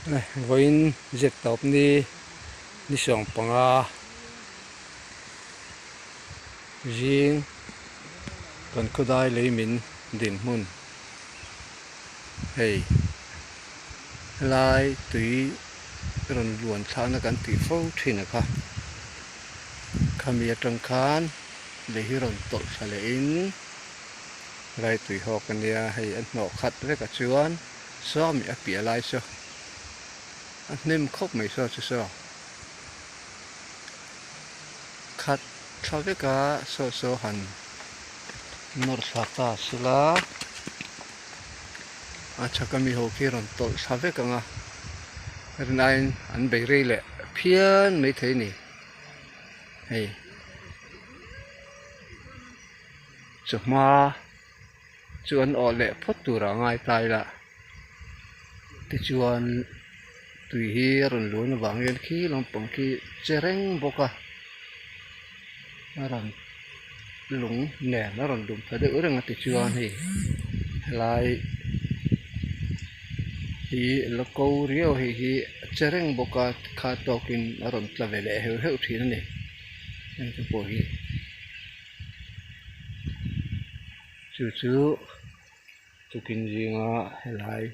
này với dệt tóc đi đi sòng panga riêng còn có đai lấy mình điểm mun hey lai tùy run luồn thang nó cần tùy phô thuyền cả khamia trăng khan lấy hi run tội phải lấy in lai tùy họ cái này hay ăn nọ khát với cả chuan sao mi áp bia lai sao anh nem khóc mấy sao chứ sao khát sao với cả sao sao hẳn nor sata sila chắc kami ho khi ron tội sao với cả ngà ren anh bị rì lệ phiền mấy thế này hey chụp mà chuan ở lệ phốt tu ra ngay tay là thì chuan tùy hi ron luôn vàng lên khi lòng bóng khi chereng boka ron lúng nè nó ron đụng phải đỡ rằng thì chuan thì lại hi lo câu riêu hi chereng boka kha tokin ron tlavele heu heu thin này nên cái bộ hi chú chú kinh gì ngã lại